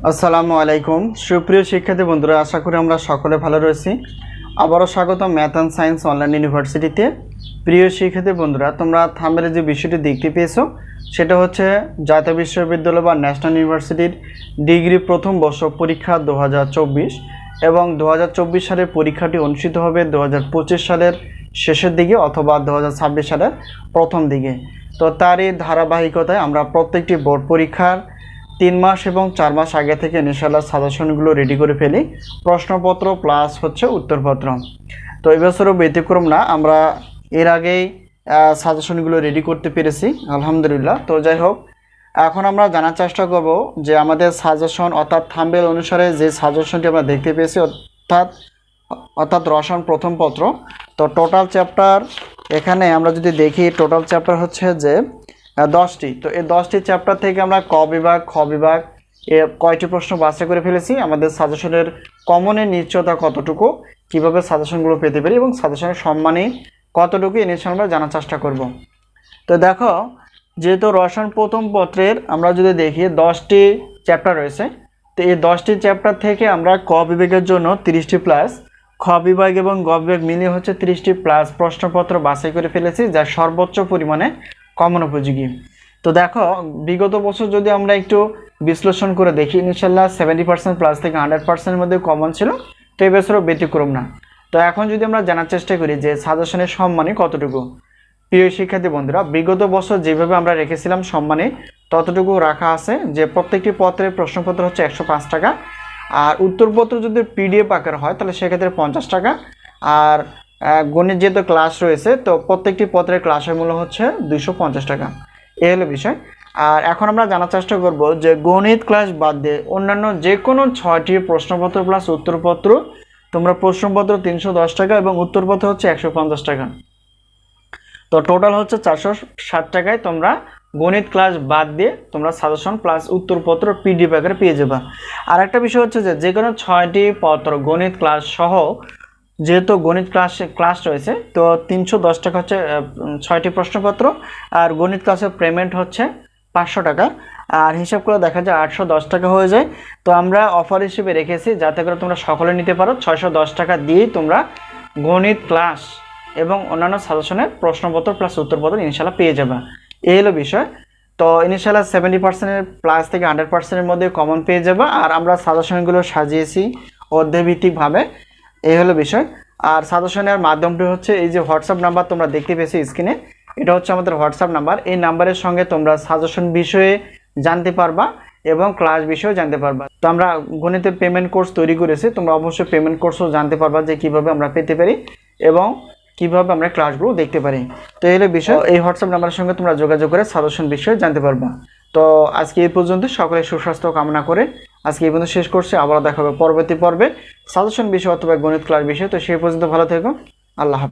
আসসালামু আলাইকুম সুপ্রিয় শিক্ষার্থী বন্ধুরা, আশা করি আমরা সকলে ভালো রয়েছি। আবারও স্বাগত ম্যাথ অ্যান্ড সায়েন্স অনলাইন ইউনিভার্সিটিতে। প্রিয় শিক্ষার্থী বন্ধুরা, তোমরা থাম্বনেলে যে বিষয়টি দেখতে পেয়েছো সেটা হচ্ছে জাতীয় বিশ্ববিদ্যালয় বা ন্যাশনাল ইউনিভার্সিটির ডিগ্রি প্রথম বর্ষ পরীক্ষা 2024 এবং 2024 সালের পরীক্ষাটি অনুষ্ঠিত হবে 2025 সালের শেষের দিকে অথবা 2026 সালের প্রথম দিকে। তো তারই ধারাবাহিকতায় আমরা প্রত্যেকটি বোর্ড পরীক্ষার 3 মাস এবং 4 মাস আগে থেকে ইনশাআল্লাহ সাজেশনগুলো রেডি করে ফেলি, প্রশ্নপত্র প্লাস হচ্ছে উত্তরপত্র। তো এবছরও ব্যতিক্রম না, আমরা এর আগেই সাজেশনগুলো রেডি করতে পেরেছি আলহামদুলিল্লাহ। তো যাই হোক, এখন আমরা জানার চেষ্টা করব যে আমাদের সাজেশন অর্থাৎ থাম্বনেল অনুসারে যে সাজেশনটি আমরা দেখতে পেয়েছি অর্থাৎ রসায়ন প্রথম পত্র। তো টোটাল চ্যাপ্টার এখানে আমরা যদি দেখি, টোটাল চ্যাপ্টার হচ্ছে যে 10টি। তো এই 10টি চ্যাপ্টার থেকে আমরা ক বিভাগ খ বিভাগ কয়টি প্রশ্ন বাছাই করে ফেলেছি, আমাদের সাজেশনের কমনের নিশ্চয়তা কতটুকু, কিভাবে সাজেশনগুলো পেতে পারি এবং সাজেশনের সম্মানে কতটুকু এ নিয়ে আমরা জানার চেষ্টা করব। তো দেখো, যেহেতু রসায়ন প্রথম পত্রের আমরা যদি দেখি 10টি চ্যাপ্টার রয়েছে, তো এই 10টি চ্যাপ্টার থেকে আমরা ক বিভাগের জন্য 30টি প্লাস, খ বিভাগ এবং গ বিভাগ মিলিয়ে হচ্ছে 30টি প্লাস প্রশ্নপত্র বাছাই করে ফেলেছি, যা সর্বোচ্চ পরিমাণে কমন উপযোগী। তো দেখো, বিগত বছর যদি আমরা একটু বিশ্লেষণ করে দেখি, ইনশাল্লাহ 70% প্লাস থেকে 100%-এর মধ্যে কমন ছিল। তো এই বছরও ব্যতিক্রম না। তো এখন যদি আমরা জানার চেষ্টা করি যে সাজেশনের সম্মানে কতটুকু, প্রিয় শিক্ষার্থী বন্ধুরা, বিগত বছর যেভাবে আমরা রেখেছিলাম সম্মানে ততটুকু রাখা আছে, যে প্রত্যেকটি পত্রের প্রশ্নপত্র হচ্ছে 105 টাকা, আর উত্তরপত্র যদি পিডিএফ আকার হয় তাহলে সেক্ষেত্রে 50 টাকা, আর গণিত যেহেতু ক্লাস রয়েছে তো প্রত্যেকটি পত্রের ক্লাসের মূল্য হচ্ছে 250 টাকা। এই হলো বিষয়। আর এখন আমরা জানার চেষ্টা করব যে গণিত ক্লাস বাদ দিয়ে অন্যান্য যে কোনো 6টি প্রশ্নপত্র প্লাস উত্তরপত্র, তোমরা প্রশ্নপত্র 310 টাকা এবং উত্তরপত্র হচ্ছে 150 টাকা। তো টোটাল হচ্ছে 460 টাকায় তোমরা গণিত ক্লাস বাদ দিয়ে তোমরা সাজেশন প্লাস উত্তরপত্র পিডিএফ আকারে পেয়ে যাবে। আর একটা বিষয় হচ্ছে যে কোনো 6টি পত্র গণিত ক্লাস সহ, যেহেতু গণিত ক্লাস রয়েছে তো 310 টাকা হচ্ছে 6টি প্রশ্নপত্র, আর গণিত ক্লাসের পেমেন্ট হচ্ছে 500 টাকা, আর হিসাব করে দেখা যায় 810 টাকা হয়ে যায়। তো আমরা অফার হিসেবে রেখেছি যাতে করে তোমরা সকলে নিতে পারো, 610 টাকা দিয়েই তোমরা গণিত ক্লাস এবং অন্যান্য সাজেশনের প্রশ্নপত্র প্লাস উত্তরপত্র ইনশাল্লাহ পেয়ে যাবে। এই হলো বিষয়। তো ইনশাল্লাহ 70% প্লাস থেকে 100%-এর মধ্যে কমন পেয়ে যাবে। আর আমরা সাজেশনগুলো সাজিয়েছি অধ্যায়ভিত্তিকভাবে, এই হলো বিষয়। আর সাজেশনের মাধ্যমটি হচ্ছে এই যে হোয়াটসঅ্যাপ নাম্বার তোমরা দেখতে পেয়েছো স্ক্রিনে, এটা হচ্ছে আমাদের হোয়াটসঅ্যাপ নাম্বার। এই নাম্বারের সঙ্গে তোমরা সাজেশন বিষয়ে জানতে পারবা এবং ক্লাস বিষয়েও জানতে পারবা। তো আমরা গণিতের পেমেন্ট কোর্স তৈরি করেছি, তোমরা অবশ্যই পেমেন্ট কোর্সও জানতে পারবা যে কিভাবে আমরা পেতে পারি এবং কিভাবে আমরা ক্লাসগুলো দেখতে পারি। তো এই হলো বিষয়। এই হোয়াটসঅ্যাপ নাম্বারের সঙ্গে তোমরা যোগাযোগ করে সাজেশন বিষয়ে জানতে পারবা। তো আজকে এই পর্যন্ত, সকলের সুস্বাস্থ্য কামনা করে আজকে এই পর্যন্ত শেষ করছি। আবার দেখা হবে পরবর্তী পর্বে সাজেশন বিষয় অথবা গণিত ক্লাস বিষয়। তো সেই পর্যন্ত ভালো থেকো, আল্লাহ হাফেজ।